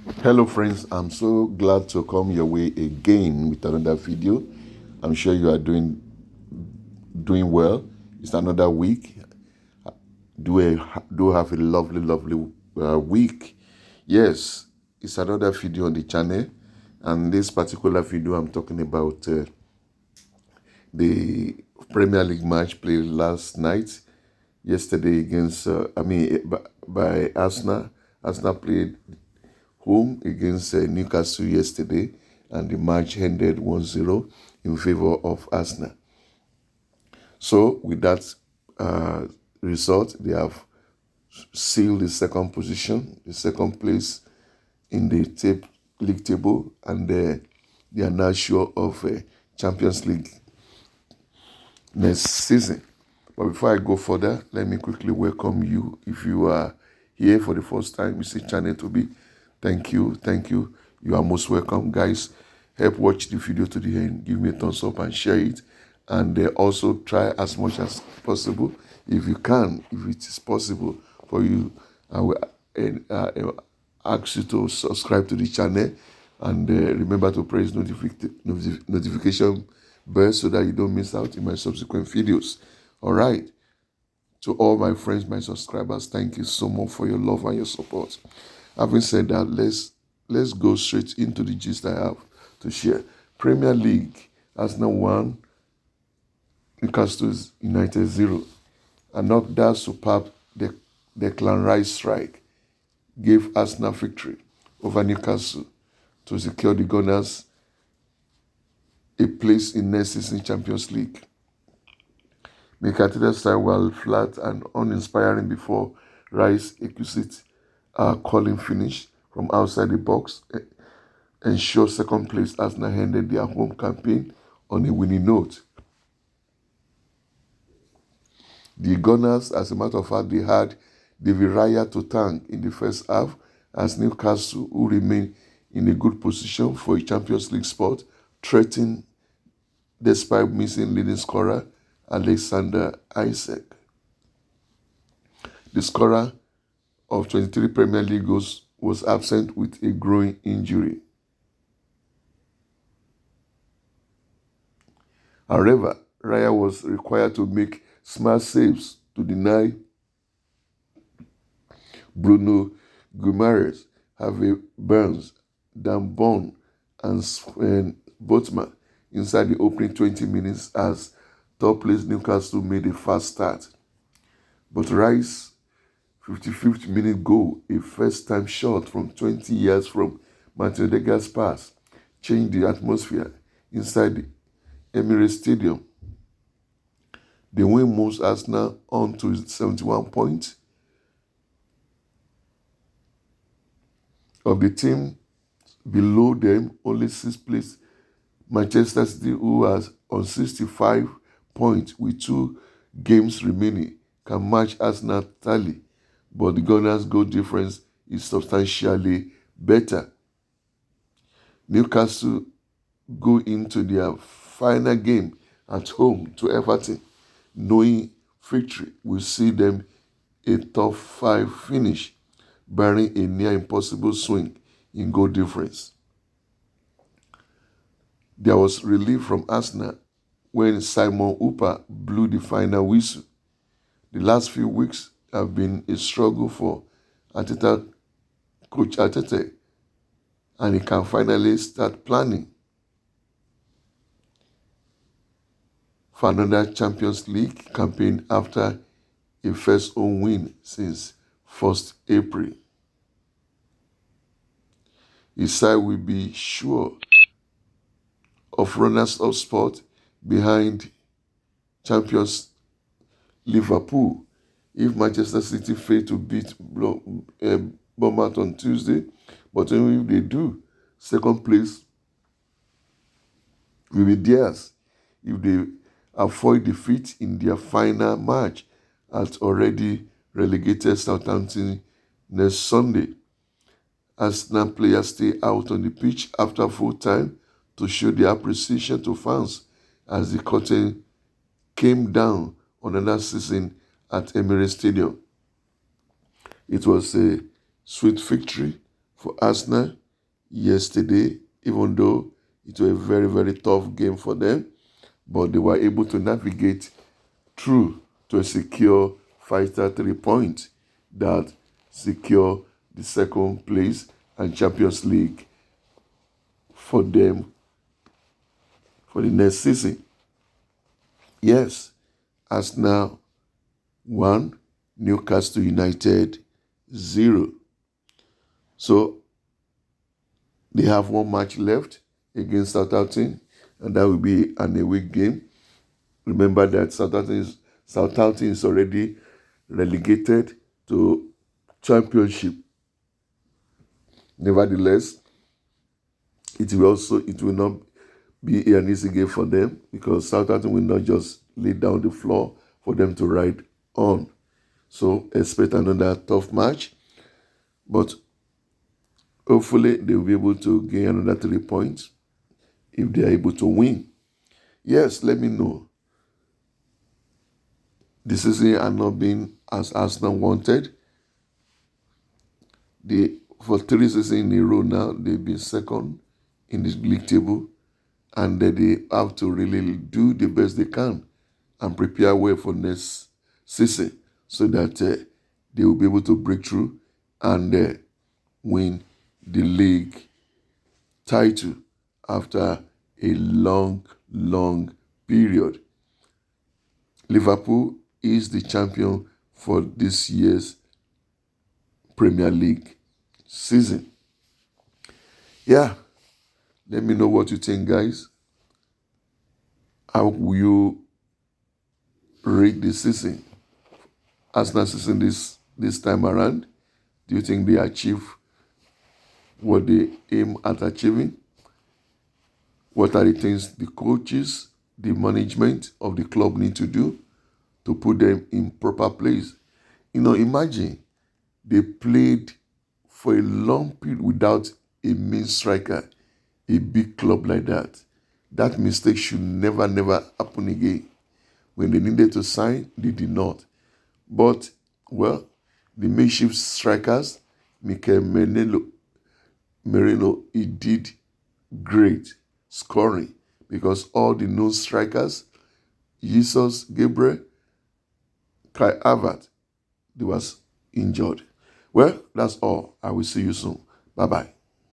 Hello friends, I'm so glad to come your way again with another video. I'm sure you are doing well. It's another week. Do have a lovely week. Yes, it's another video on the channel, and this particular video I'm talking about the Premier League match played last night, yesterday against by Arsenal. Arsenal played home against Newcastle yesterday, and the match ended 1-0 in favor of Arsenal. So, with that result, they have sealed the second position, the second place in the league table, and they are now sure of Champions League next season. But before I go further, let me quickly welcome you. If you are here for the first time, it's a channel to be. Thank you. You are most welcome, guys. Help watch the video to the end. Give me a thumbs up and share it. And also try as much as possible, if you can, if it is possible for you. I will ask you to subscribe to the channel, and remember to press notification bell so that you don't miss out in my subsequent videos. All right. To all my friends, my subscribers, thank you so much for your love and your support. Having said that, let's go straight into the gist I have to share. Premier League, Arsenal 1, Newcastle United 0. Another superb Declan Rice strike gave Arsenal victory over Newcastle to secure the Gunners a place in next season Champions League. Arteta's style were flat and uninspiring before Rice exquisite calling finish from outside the box ensured second place. Arsenal ended their home campaign on a winning note. The Gunners, as a matter of fact, they had David Raya to thank in the first half, as Newcastle, who remained in a good position for a Champions League spot, threatened despite missing leading scorer Alexander Isak. The scorer of 23 Premier League goals was absent with a growing injury. However, Raya was required to make smart saves to deny Bruno Guimaraes, Harvey Barnes, Dan Burn, and Sven Botman inside the opening 20 minutes as top-place Newcastle made a fast start. But Rice's 55th minute goal, a first-time shot from 20 yards from Martin Odegaard's pass, changed the atmosphere inside the Emirates Stadium. The win moves Arsenal on to 71 points. Of the team below them, only 6th place Manchester City, who has on 65 points with 2 games remaining, can match Arsenal tally, but the Gunners' goal difference is substantially better. Newcastle go into their final game at home to Everton, knowing victory will see them a top 5 finish, barring a near impossible swing in goal difference. There was relief from Arsenal when Simon Hooper blew the final whistle. The last few weeks have been a struggle for Coach Arteta, and he can finally start planning for another Champions League campaign after a first home win since 1st April. His side will be sure of runners-up spot behind champions Liverpool if Manchester City fail to beat Bournemouth on Tuesday. But even if they do, second place will be theirs if they avoid defeat in their final match at already relegated Southampton next Sunday. Arsenal players stay out on the pitch after full time to show their appreciation to fans as the curtain came down on another season at Emirates Stadium. It was a sweet victory for Arsenal yesterday, even though it was a very, very tough game for them, but they were able to navigate through to secure 5-3 points that secure the second place and Champions League for them for the next season. Yes, Arsenal 1, Newcastle United 0. So they have one match left against Southampton, and that will be an away game. Remember that Southampton is already relegated to Championship. Nevertheless, it will not be an easy game for them because Southampton will not just lay down the floor for them to ride on. So expect another tough match, but hopefully they will be able to gain another 3 points if they are able to win. Yes, let me know. The season has not been as Arsenal wanted. For 3 seasons in a row now, they've been second in the league table, and they have to really do the best they can and prepare well for next season so that they will be able to break through and win the league title after a long, long period. Liverpool is the champion for this year's Premier League season. Yeah, let me know what you think, guys. How will you rate the season? Arsenal season this time around? Do you think they achieve what they aim at achieving? What are the things the coaches, the management of the club need to do to put them in proper place? Imagine they played for a long period without a main striker, a big club like that. That mistake should never, never happen again. When they needed to sign, they did not. But, well, the makeshift strikers, Mikel Merino, he did great scoring because all the known strikers, Jesus, Gabriel, Kai Havertz, they was injured. Well, that's all. I will see you soon. Bye-bye.